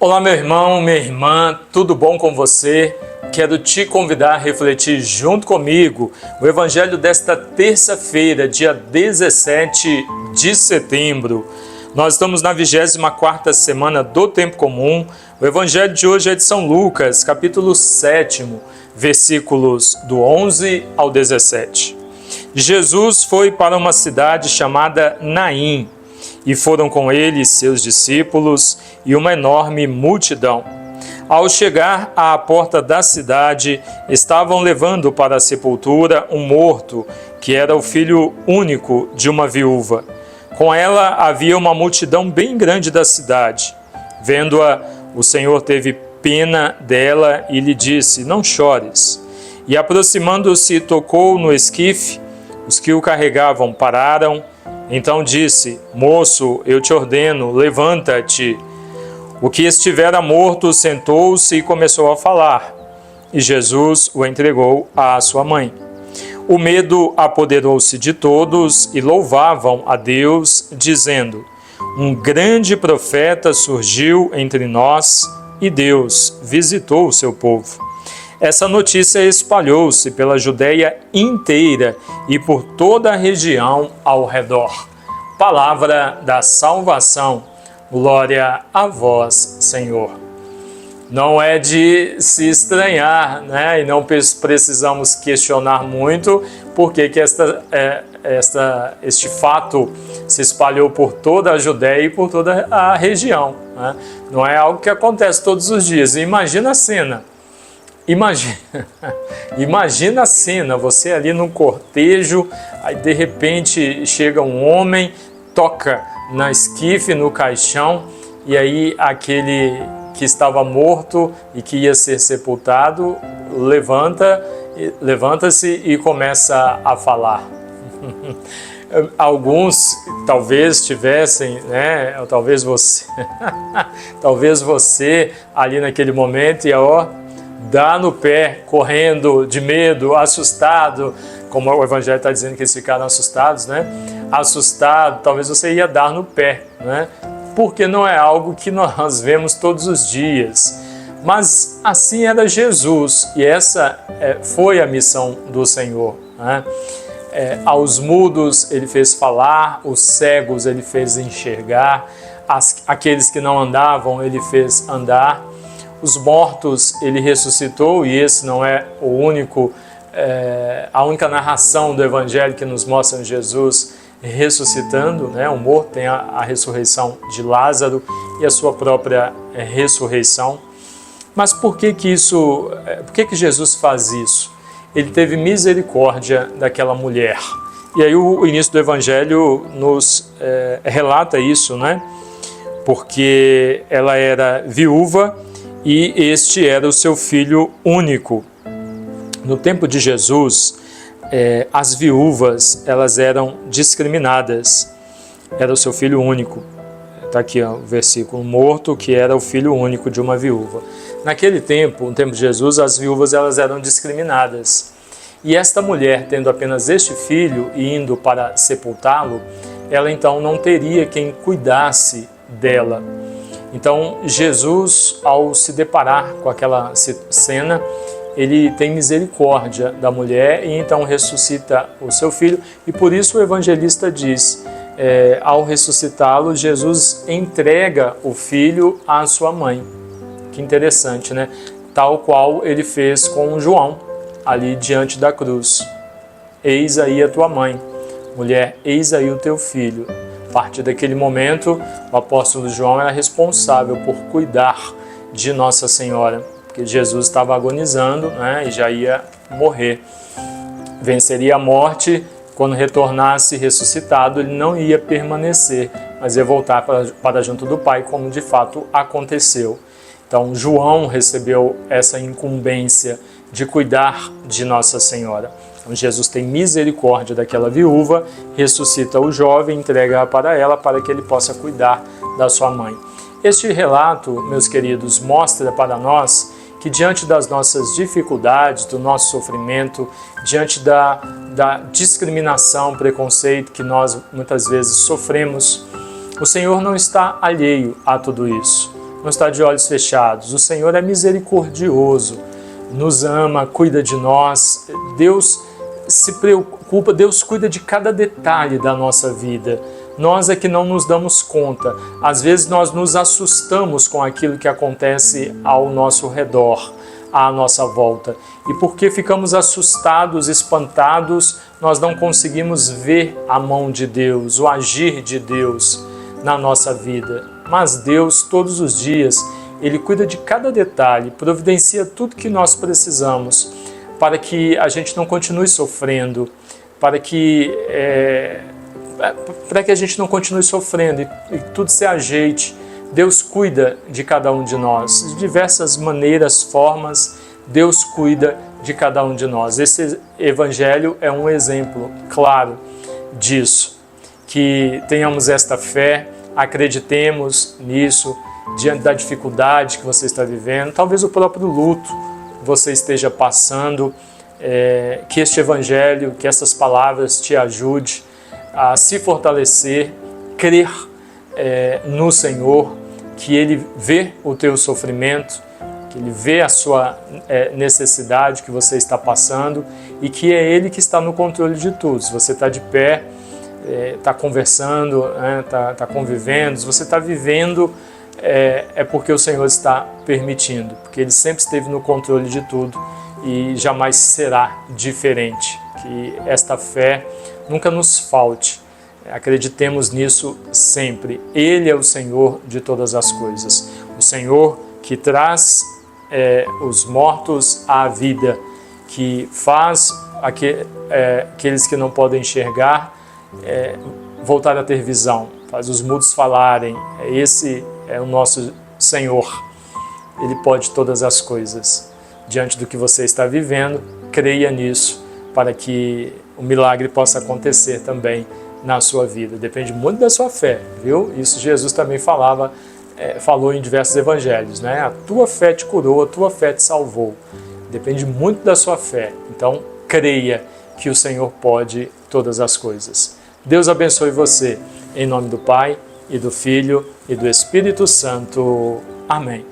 Olá, meu irmão, minha irmã, tudo bom com você? Quero te convidar a refletir junto comigo o Evangelho desta terça-feira, dia 17 de setembro. Nós estamos na 24ª semana do Tempo Comum. O Evangelho de hoje é de São Lucas, capítulo 7, versículos do 11 ao 17. Jesus foi para uma cidade chamada Naim, e foram com ele seus discípulos e uma enorme multidão. Ao chegar à porta da cidade, estavam levando para a sepultura um morto, que era o filho único de uma viúva. Com ela havia uma multidão bem grande da cidade. Vendo-a, o Senhor teve pena dela e lhe disse: "Não chores." E aproximando-se, tocou no esquife. Os que o carregavam pararam. Então disse: "Moço, eu te ordeno, levanta-te." O que estivera morto sentou-se e começou a falar, e Jesus o entregou à sua mãe. O medo apoderou-se de todos e louvavam a Deus, dizendo: "Um grande profeta surgiu entre nós e Deus visitou o seu povo." Essa notícia espalhou-se pela Judeia inteira e por toda a região ao redor. Palavra da salvação. Glória a vós, Senhor. Não é de se estranhar, né? E não precisamos questionar muito por que este fato se espalhou por toda a Judeia e por toda a região, né? Não é algo que acontece todos os dias. Imagina a cena. Imagina a cena, você ali num cortejo, aí de repente chega um homem, toca na esquife, no caixão, e aí aquele que estava morto e que ia ser sepultado levanta-se e começa a falar. Alguns talvez tivessem, né? Talvez você, talvez você ali naquele momento dá no pé, correndo de medo, assustado, como o Evangelho está dizendo que eles ficaram assustados, né? Assustado, talvez você ia dar no pé, né? Porque não é algo que nós vemos todos os dias. Mas assim era Jesus, e essa foi a missão do Senhor, né? Aos mudos ele fez falar, os cegos ele fez enxergar, aqueles que não andavam ele fez andar. Os mortos ele ressuscitou, e esse não é a única narração do Evangelho que nos mostra Jesus ressuscitando, né? O morto tem a ressurreição de Lázaro e a sua própria ressurreição. Mas por que Jesus faz isso? Ele teve misericórdia daquela mulher. E aí o início do Evangelho nos relata isso, né? Porque ela era viúva e este era o seu filho único. No tempo de Jesus, as viúvas elas eram discriminadas. Era o seu filho único. Está aqui o versículo: morto, que era o filho único de uma viúva. Naquele tempo, no tempo de Jesus, as viúvas elas eram discriminadas. E esta mulher, tendo apenas este filho e indo para sepultá-lo, ela então não teria quem cuidasse dela. Então, Jesus, ao se deparar com aquela cena, ele tem misericórdia da mulher e então ressuscita o seu filho. E por isso o evangelista diz, ao ressuscitá-lo, Jesus entrega o filho à sua mãe. Que interessante, né? Tal qual ele fez com João, ali diante da cruz. "Eis aí a tua mãe, mulher, eis aí o teu filho." A partir daquele momento, o apóstolo João era responsável por cuidar de Nossa Senhora, porque Jesus estava agonizando, né, e já ia morrer. Venceria a morte, quando retornasse ressuscitado, ele não ia permanecer, mas ia voltar para junto do Pai, como de fato aconteceu. Então, João recebeu essa incumbência de cuidar de Nossa Senhora. Então, Jesus tem misericórdia daquela viúva, ressuscita o jovem, entrega para ela para que ele possa cuidar da sua mãe. Este relato, meus queridos, mostra para nós que diante das nossas dificuldades, do nosso sofrimento, diante da discriminação, preconceito que nós muitas vezes sofremos, o Senhor não está alheio a tudo isso. não está de olhos fechados. O Senhor é misericordioso, nos ama, cuida de nós. Deus se preocupa, Deus cuida de cada detalhe da nossa vida. Nós é que não nos damos conta. Às vezes nós nos assustamos com aquilo que acontece ao nosso redor, à nossa volta. E porque ficamos assustados, espantados, nós não conseguimos ver a mão de Deus, o agir de Deus na nossa vida. Mas Deus, todos os dias, Ele cuida de cada detalhe, providencia tudo que nós precisamos para que a gente não continue sofrendo, para que a gente não continue sofrendo e tudo se ajeite. Deus cuida de cada um de nós, de diversas maneiras, formas, Deus cuida de cada um de nós. Esse Evangelho é um exemplo claro disso. Que tenhamos esta fé, acreditemos nisso, diante da dificuldade que você está vivendo, talvez o próprio luto você esteja passando, que este Evangelho, que essas palavras te ajude a se fortalecer, crer no Senhor, que Ele vê o teu sofrimento, que Ele vê a sua necessidade que você está passando e que é Ele que está no controle de tudo. Se você está de pé, está conversando, está convivendo, se você está vivendo, é porque o Senhor está permitindo, porque Ele sempre esteve no controle de tudo e jamais será diferente. Que esta fé nunca nos falte, acreditemos nisso sempre. Ele é o Senhor de todas as coisas, o Senhor que traz os mortos à vida, que faz aqueles que não podem enxergar voltar a ter visão, faz os mudos falarem. Esse é o nosso Senhor. Ele pode todas as coisas. Diante do que você está vivendo, creia nisso, para que o milagre possa acontecer também na sua vida. Depende muito da sua fé, viu? Isso Jesus também falou em diversos evangelhos, né? A tua fé te curou, a tua fé te salvou. Depende muito da sua fé. Então, creia que o Senhor pode todas as coisas. Deus abençoe você. Em nome do Pai, e do Filho, e do Espírito Santo. Amém.